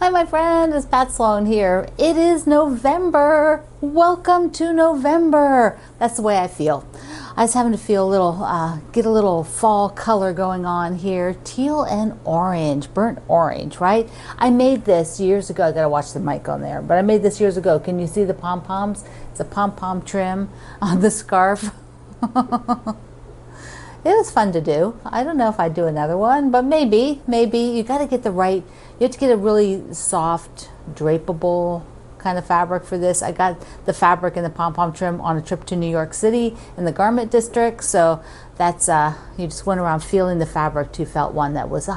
Hi, my friend. It's Pat Sloan here. It is November. Welcome to November. That's the way I feel. I was having to feel a little, get a little fall color going on here. Teal and orange, burnt orange, right? I made this years ago. I gotta watch the mic on there, but I made this years ago. Can you see the pom-poms? It's a pom-pom trim on the scarf. It was fun to do. I don't know if I'd do another one, but maybe. You got to get the right, you have to get a really soft, drapable kind of fabric for this. I got the fabric and the pom-pom trim on a trip to New York City in the garment district. So that's, you just went around feeling the fabric till you felt one that was,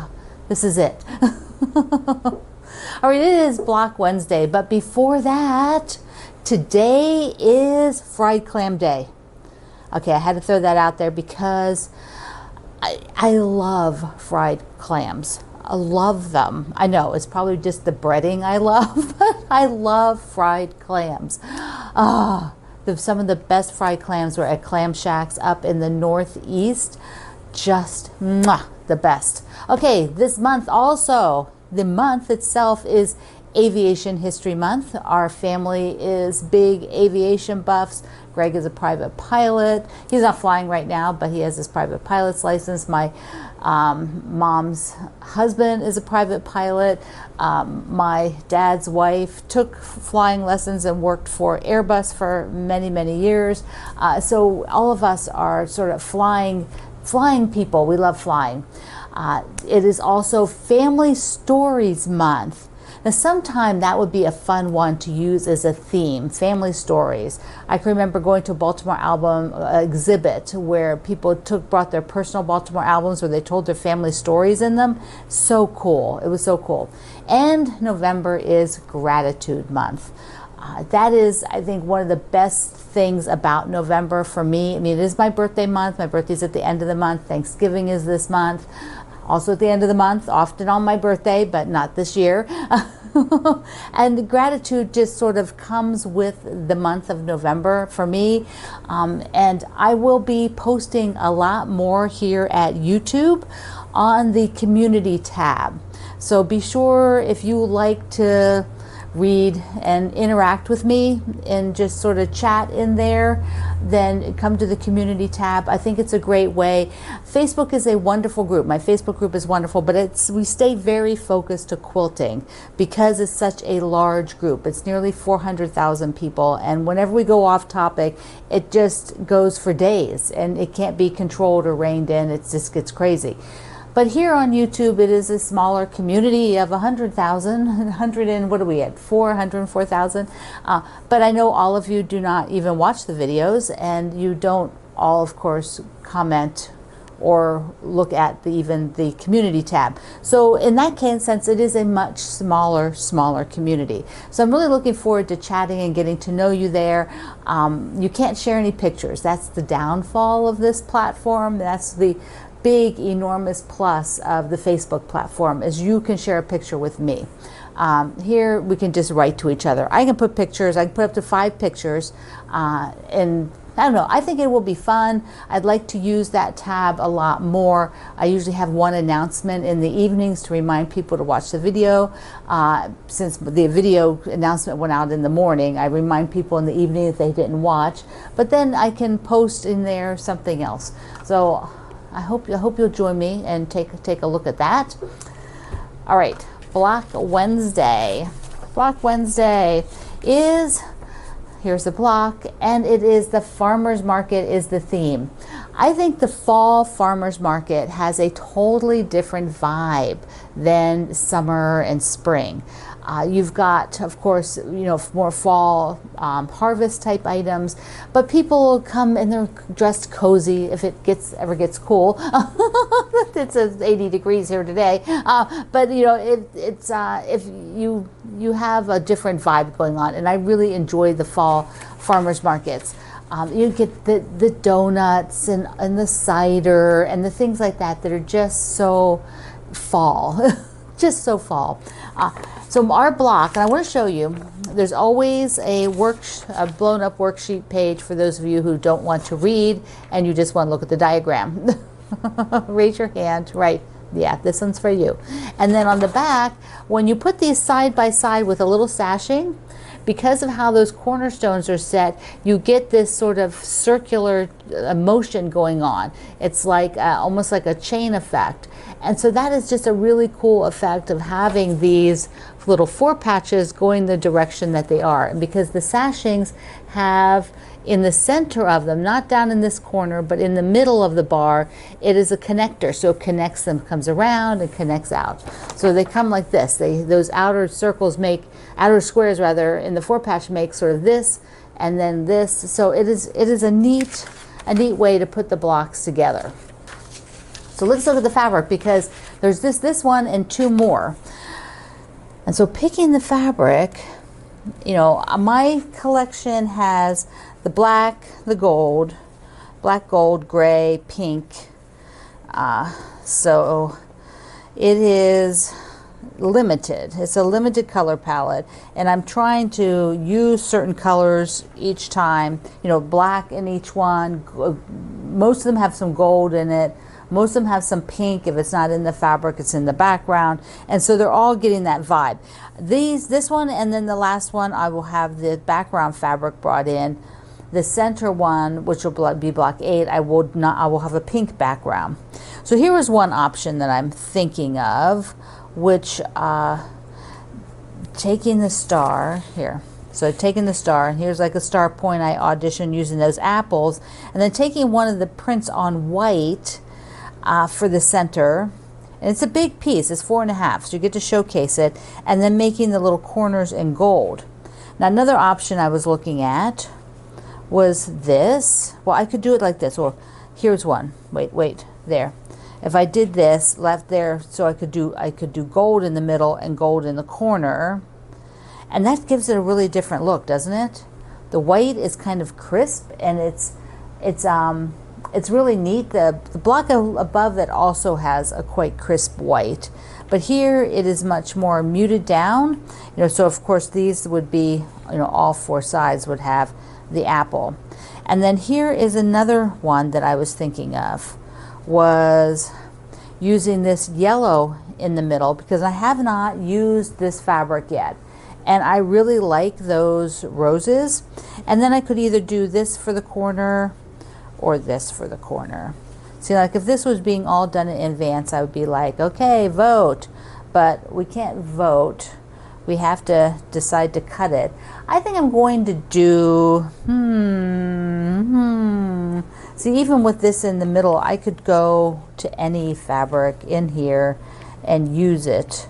this is it. All right, it is Block Wednesday, but before that, today is fried clam day. Okay, I had to throw that out there because I love fried clams. I love them. I know it's probably just the breading I love, but I love fried clams. Some of the best fried clams were at Clam Shacks up in the Northeast. Just the best. Okay, this month also, the month itself is Aviation History Month. Our family is big aviation buffs. Greg is a private pilot. He's not flying right now, but he has his private pilot's license. My mom's husband is a private pilot. My dad's wife took flying lessons and worked for Airbus for many, many years. So all of us are sort of flying people. We love flying. It is also Family Stories Month. Now, sometime that would be a fun one to use as a theme, family stories. I can remember going to a Baltimore album exhibit where people brought their personal Baltimore albums where they told their family stories in them. So cool. It was so cool. And November is Gratitude Month. That is, I think, one of the best things about November for me. I mean, it is my birthday month. My birthday's at the end of the month. Thanksgiving is this month. Also at the end of the month, often on my birthday, but not this year. And gratitude just sort of comes with the month of November for me. And I will be posting a lot more here at YouTube on the community tab. So be sure, if you like to read and interact with me and just sort of chat in there, then come to the community tab. I think it's a great way. Facebook is a wonderful group. My Facebook group is wonderful, but we stay very focused to quilting because it's such a large group. It's nearly 400,000 people, and whenever we go off topic, it just goes for days, and it can't be controlled or reined in. It just gets crazy. But here on YouTube, it is a smaller community of 100,000, 100 and what are we at, 104,000. But I know all of you do not even watch the videos, and you don't all, of course, comment or look at even the community tab. So in that sense, it is a much smaller community. So I'm really looking forward to chatting and getting to know you there. You can't share any pictures. That's the downfall of this platform. That's the big, enormous plus of the Facebook platform, is you can share a picture with me. Here we can just write to each other. I can put pictures, I can put up to 5 pictures, and I don't know, I think it will be fun. I'd like to use that tab a lot more. I usually have one announcement in the evenings to remind people to watch the video. Since the video announcement went out in the morning, I remind people in the evening if they didn't watch, but then I can post in there something else. So I hope you'll join me and take a look at that. All right, Block Wednesday. Block Wednesday is, here's the block, and it is the farmer's market is the theme. I think the fall farmer's market has a totally different vibe than summer and spring. You've got, of course, more fall harvest type items, but people come and they're dressed cozy if it ever gets cool. It's 80 degrees here today, but if you have a different vibe going on, and I really enjoy the fall farmers markets. You get the donuts and the cider and the things like that are just so fall. Just so fall. So our block, and I want to show you, there's always a blown up worksheet page for those of you who don't want to read and you just want to look at the diagram. Raise your hand. Right. Yeah, this one's for you. And then on the back, when you put these side by side with a little sashing, because of how those cornerstones are set, you get this sort of circular motion going on. It's like almost like a chain effect. And so that is just a really cool effect of having these little 4 patches going the direction that they are. And because the sashings have in the center of them, not down in this corner, but in the middle of the bar, it is a connector. So it connects them, comes around and connects out. So they come like this. Those outer circles make, outer squares rather, in the 4 patch make sort of this and then this. So it is a neat way to put the blocks together. So let's look at the fabric, because there's this one and 2 more. And so picking the fabric, you know, my collection has the black, the gold, black, gold, gray, pink. So it is limited. It's a limited color palette, and I'm trying to use certain colors each time, you know, black in each one. Most of them have some gold in it. Most of them have some pink. If it's not in the fabric, it's in the background. And so they're all getting that vibe. This one and then the last one, I will have the background fabric brought in. The center one, which will be block 8, I will have a pink background. So here is one option that I'm thinking of, which taking the star here. So taking the star, and here's like a star point I auditioned using those apples, and then taking one of the prints on white for the center. And it's a big piece, it's 4.5, so you get to showcase it, and then making the little corners in gold. Now another option I was looking at was this. Well, I could do it like this, or here's one. Wait, there. If I did this, left there, so I could do gold in the middle and gold in the corner, and that gives it a really different look, doesn't it? The white is kind of crisp, and it's really neat. The block above it also has a quite crisp white, but here it is much more muted down. You know, so of course these would be, you know, all 4 sides would have the apple. And then here is another one that I was thinking of, was using this yellow in the middle, because I have not used this fabric yet. And I really like those roses. And then I could either do this for the corner or this for the corner. See, like if this was being all done in advance, I would be like, okay, vote. But we can't vote. We have to decide to cut it. I think I'm going to do, See, even with this in the middle, I could go to any fabric in here and use it.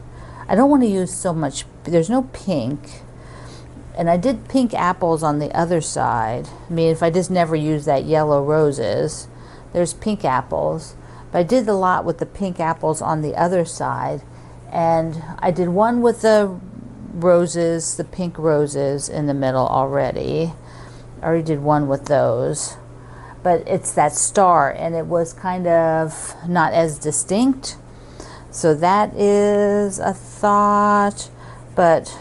I don't want to use so much, there's no pink. And I did pink apples on the other side. I mean, if I just never use that yellow roses, there's pink apples. But I did a lot with the pink apples on the other side. And I did one with the roses, the pink roses in the middle already. I already did one with those. But it's that star, and it was kind of not as distinct. So that is a thought. But,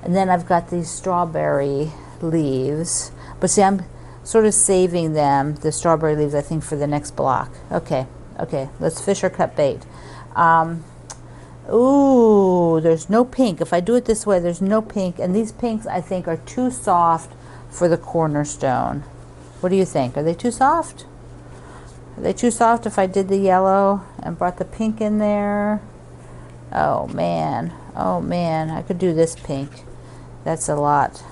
and then I've got these strawberry leaves. But see, I'm sort of saving them, the strawberry leaves, I think, for the next block. Okay, let's fish or cut bait. Ooh, there's no pink. If I do it this way, there's no pink. And these pinks, I think, are too soft for the cornerstone. What do you think? Are they too soft? Are they too soft if I did the yellow and brought the pink in there? Oh man, I could do this pink. That's a lot.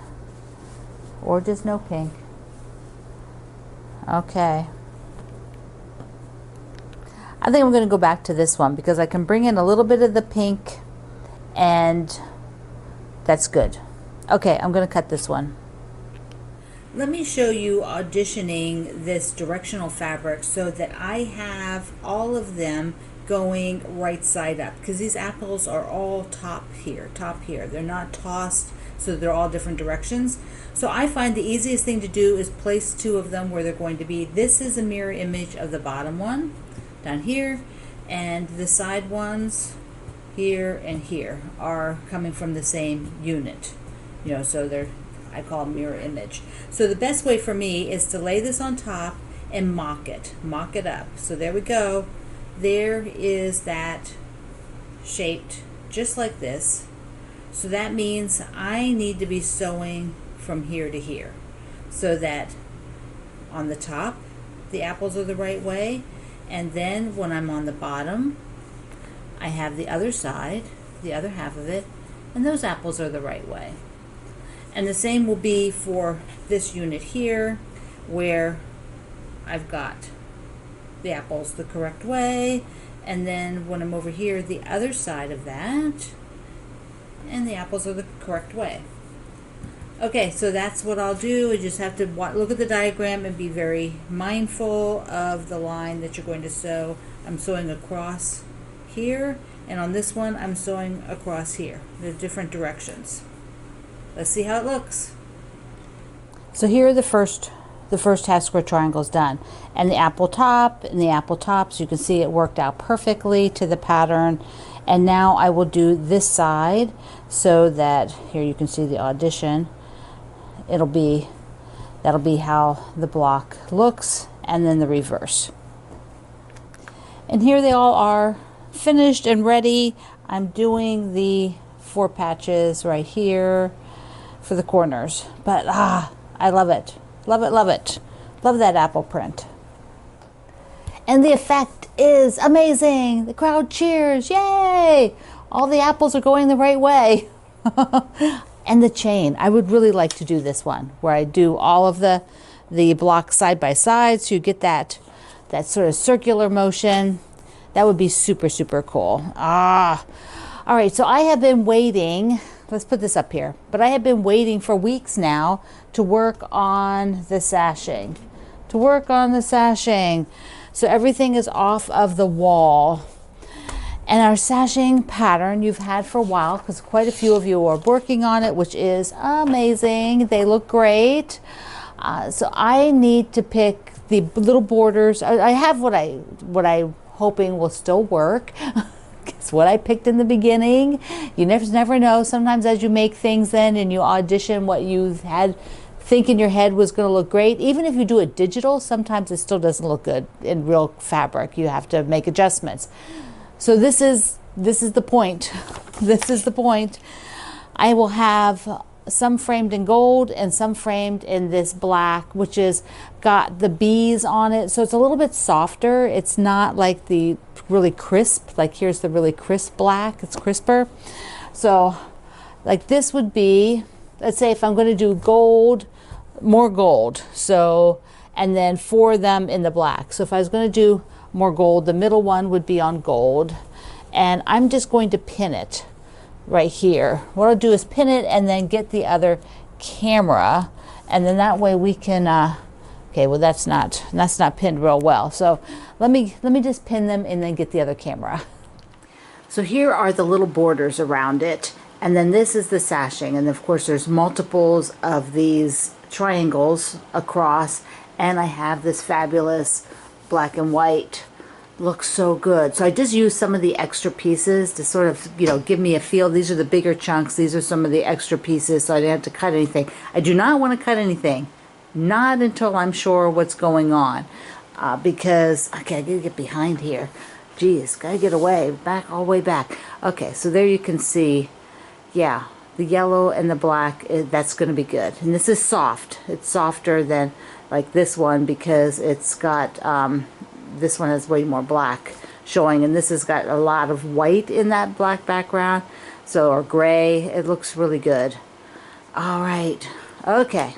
Or just no pink. Okay. I think I'm going to go back to this one because I can bring in a little bit of the pink, and that's good. Okay, I'm going to cut this one. Let me show you auditioning this directional fabric so that I have all of them going right side up, because these apples are all top here. They're not tossed, so they're all different directions. So I find the easiest thing to do is place 2 of them where they're going to be. This is a mirror image of the bottom one down here, and the side ones here and here are coming from the same unit. You know, so they're, I call them mirror image. So the best way for me is to lay this on top and mock it up. So there we go. there is that shaped just like this. So that means I need to be sewing from here to here, so that on the top the apples are the right way, and then when I'm on the bottom I have the other side, the other half of it, and those apples are the right way. And the same will be for this unit here, where I've got the apples the correct way, and then when I'm over here, the other side of that, and the apples are the correct way. Okay, so that's what I'll do. You just have to look at the diagram and be very mindful of the line that you're going to sew. I'm sewing across here, and on this one I'm sewing across here. They're different directions. Let's see how it looks. So here are the first half square triangles done, and the apple top and the apple tops, you can see it worked out perfectly to the pattern. And now I will do this side, so that here you can see the addition. That'll be how the block looks, and then the reverse. And here they all are finished and ready. I'm doing the 4 patches right here for the corners, but I love it. Love it, love it. Love that apple print. And the effect is amazing. The crowd cheers. Yay! All the apples are going the right way. And the chain. I would really like to do this one where I do all of the blocks side by side, so you get that sort of circular motion. That would be super, super cool. All right, so I have been waiting. Let's put this up here. But I have been waiting for weeks now to work on the sashing. So everything is off of the wall. And our sashing pattern you've had for a while, because quite a few of you are working on it, which is amazing. They look great. So I need to pick the little borders. I have what I'm hoping will still work. It's what I picked in the beginning. You never know. Sometimes as you make things then and you audition what you've had think in your head was going to look great, even if you do it digital, sometimes it still doesn't look good in real fabric. You have to make adjustments. So this is the point. This is the point. I will have some framed in gold and some framed in this black, which is got the bees on it. So it's a little bit softer. It's not like the really crisp, like here's the really crisp black. It's crisper. So like this would be, let's say if I'm going to do gold, more gold. So, and then 4 of them in the black. So if I was going to do more gold, the middle one would be on gold, and I'm just going to pin it right here. What I'll do is pin it and then get the other camera, and then that way we can okay, well that's not pinned real well, so let me just pin them and then get the other camera. So here are the little borders around it, and then this is the sashing, and of course there's multiples of these triangles across, and I have this fabulous black and white. Looks so good. So I just used some of the extra pieces to sort of, give me a feel. These are the bigger chunks. These are some of the extra pieces, so I didn't have to cut anything. I do not want to cut anything. Not until I'm sure what's going on. Because, okay, I gotta get behind here. Geez, gotta get away. Back, all the way back. Okay, so there you can see, yeah, the yellow and the black, that's going to be good. And this is soft. It's softer than like this one because it's got, this one has way more black showing, and this has got a lot of white in that black background, so, or gray. It looks really good. All right, okay.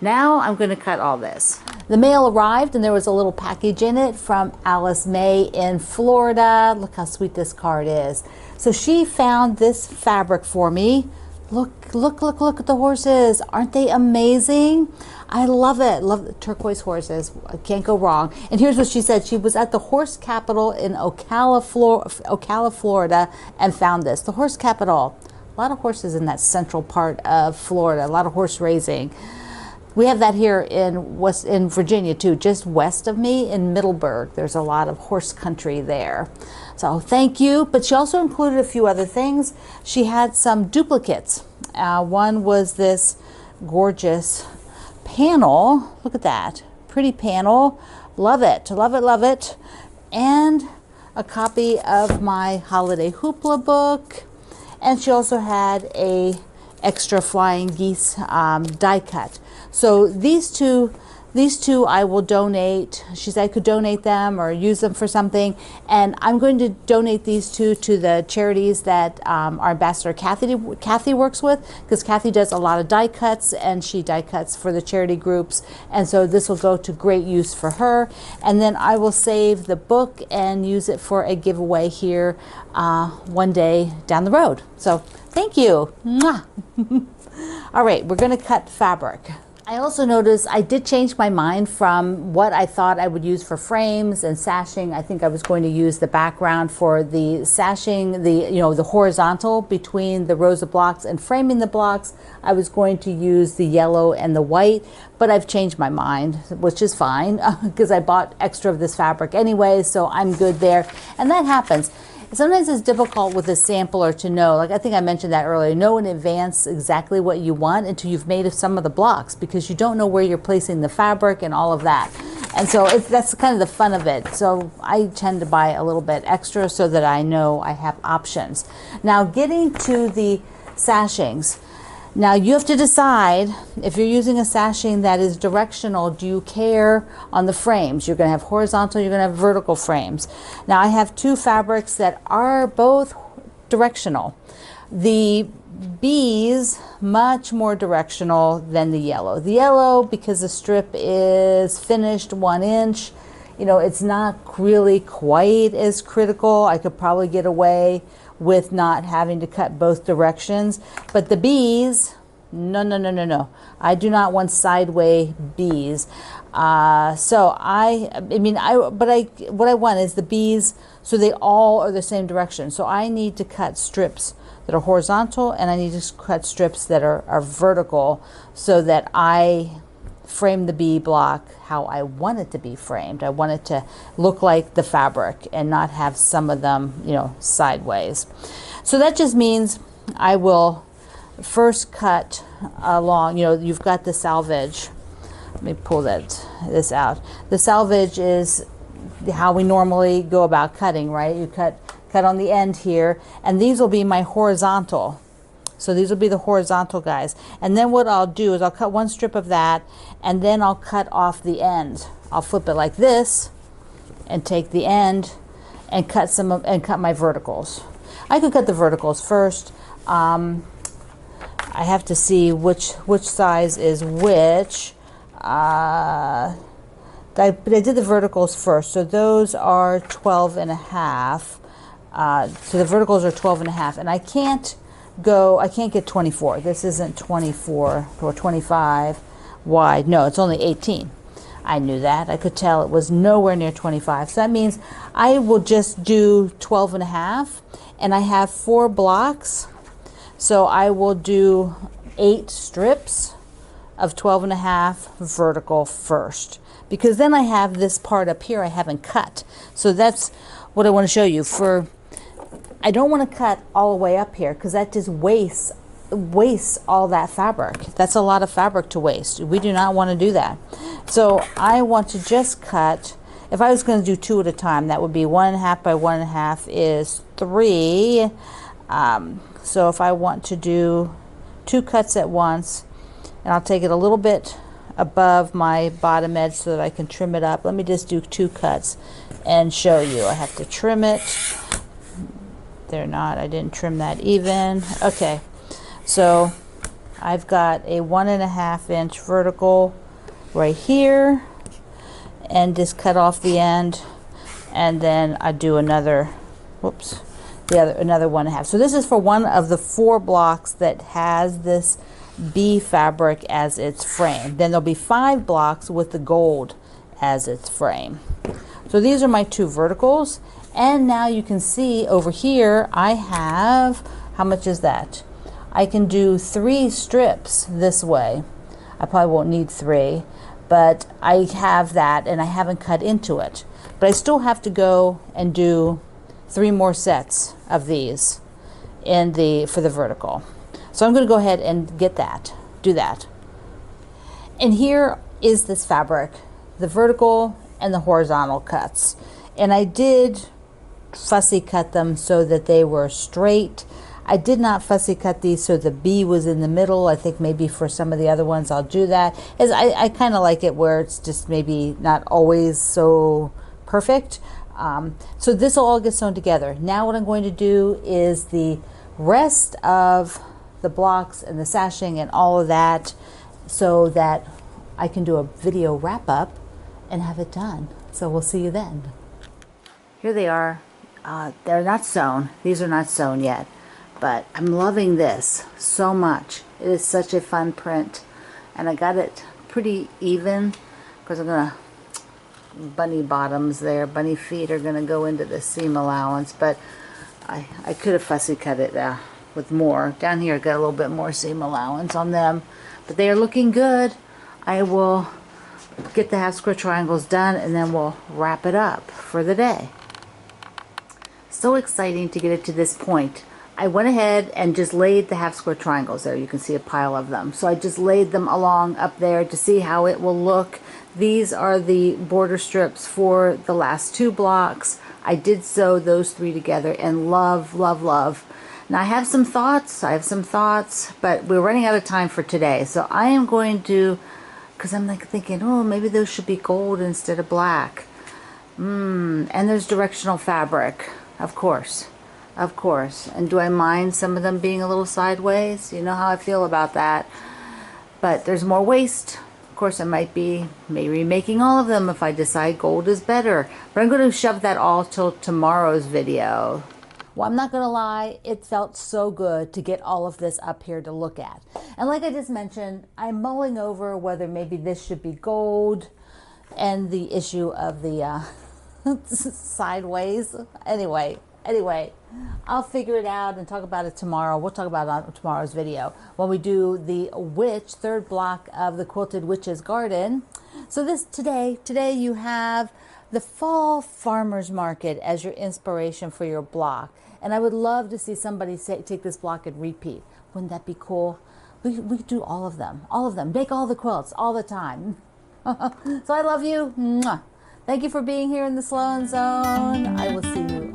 Now I'm going to cut all this. The mail arrived and there was a little package in it from Alice May in Florida. Look how sweet this card is. So she found this fabric for me. Look at the horses. Aren't they amazing? I love it. Love the turquoise horses. I can't go wrong. And here's what she said. She was at the horse capital in Ocala, Florida, and found this. The horse capital. A lot of horses in that central part of Florida. A lot of horse raising. We have that here in Virginia too, just west of me in Middleburg. There's a lot of horse country there. So thank you. But she also included a few other things. She had some duplicates. One was this gorgeous panel. Look at that. Pretty panel. Love it. Love it. Love it. and a copy of my holiday hoopla book. And she also had a extra flying geese die cut. So these two I will donate. She said I could donate them or use them for something, and I'm going to donate these two to the charities that our ambassador Kathy works with, because Kathy does a lot of die cuts, and she die cuts for the charity groups, and so this will go to great use for her. And then I will save the book and use it for a giveaway here one day down the road. So thank you. Mwah. All right, we're going to cut fabric. I also noticed I did change my mind from what I thought I would use for frames and sashing. I think I was going to use the background for the sashing, the horizontal between the rows of blocks, and framing the blocks. I was going to use the yellow and the white, but I've changed my mind, which is fine because I bought extra of this fabric anyway, so I'm good there. And that happens. Sometimes it's difficult with a sampler to know, like I think I mentioned that earlier, know in advance exactly what you want until you've made some of the blocks, because you don't know where you're placing the fabric and all of that. And so that's kind of the fun of it. So I tend to buy a little bit extra so that I know I have options. Now getting to the sashings. Now you have to decide if you're using a sashing that is directional, do you care on the frames? You're going to have horizontal, you're going to have vertical frames. Now I have two fabrics that are both directional. The bees, much more directional than the yellow. The yellow, because the strip is finished 1 inch, it's not really quite as critical. I could probably get away with not having to cut both directions. But the bees, no. I do not want sideways bees. What I want is the bees so they all are the same direction. So I need to cut strips that are horizontal, and I need to cut strips that are vertical so that I frame the bee block how I want it to be framed. I want it to look like the fabric and not have some of them, sideways. So that just means I will first cut along, you've got the salvage. Let me pull this out. The salvage is how we normally go about cutting, right? You cut on the end here, and these will be my horizontal. So these will be the horizontal guys. And then what I'll do is I'll cut one strip of that, and then I'll cut off the end. I'll flip it like this and take the end and cut cut my verticals. I could cut the verticals first. I have to see which size is which. But I did the verticals first. So those are 12 and a half. So the verticals are 12 and a half, and I can't get 24. This isn't 24 or 25 wide. No, it's only 18. I knew that. I could tell it was nowhere near 25. So that means I will just do 12 and a half, and I have 4 blocks. So I will do 8 strips of 12 and a half vertical first, because then I have this part up here I haven't cut. So that's what I want to show you. I don't want to cut all the way up here, because that just wastes all that fabric. That's a lot of fabric to waste. We do not want to do that. So I want to just cut, if I was going to do 2 at a time, that would be 1.5 by 1.5 is 3. So if I want to do 2 cuts at once, and I'll take it a little bit above my bottom edge so that I can trim it up. Let me just do 2 cuts and show you. I have to trim it. I didn't trim that even. Okay, so I've got a 1.5 inch vertical right here, and just cut off the end, and then I do another, another 1.5. So this is for one of the 4 blocks that has this bee fabric as its frame. Then there'll be 5 blocks with the gold as its frame. So these are my 2 verticals. And now you can see over here I have, how much is that? I can do 3 strips this way. I probably won't need 3, but I have that, and I haven't cut into it. But I still have to go and do 3 more sets of these for the vertical. So I'm going to go ahead and do that. And here is this fabric, the vertical and the horizontal cuts. And I did fussy cut them so that they were straight. I did not fussy cut these so the B was in the middle. I think maybe for some of the other ones I'll do that. As I kind of like it where it's just maybe not always so perfect. So this will all get sewn together. Now what I'm going to do is the rest of the blocks and the sashing and all of that so that I can do a video wrap up and have it done. So we'll see you then. Here they are. They're not sewn. These are not sewn yet. But I'm loving this so much. It is such a fun print. And I got it pretty even because I'm going to, bunny bottoms there, bunny feet are going to go into the seam allowance. But I could have fussy cut it with more. Down here I got a little bit more seam allowance on them. But they are looking good. I will get the half square triangles done and then we'll wrap it up for the day. So exciting to get it to this point. I went ahead and just laid the half square triangles there. You can see a pile of them. So I just laid them along up there to see how it will look. These are the border strips for the last 2 blocks. I did sew those 3 together and love, love, love. Now I have some thoughts, but we're running out of time for today. So I am going to, because I'm like thinking, oh, maybe those should be gold instead of black. And there's directional fabric, of course. Of course. And do I mind some of them being a little sideways? You know how I feel about that. But there's more waste. Of course, I might be maybe making all of them if I decide gold is better. But I'm going to shove that all till tomorrow's video. Well, I'm not going to lie. It felt so good to get all of this up here to look at. And like I just mentioned, I'm mulling over whether maybe this should be gold and the issue of the sideways. Anyway, I'll figure it out and talk about it tomorrow. We'll talk about it on tomorrow's video when we do the witch, 3rd block of the Quilted Witch's Garden. So today you have the Fall Farmers Market as your inspiration for your block. And I would love to see somebody take this block and repeat. Wouldn't that be cool? We do all of them. Make all the quilts all the time. So I love you. Mwah. Thank you for being here in the Sloan Zone. I will see you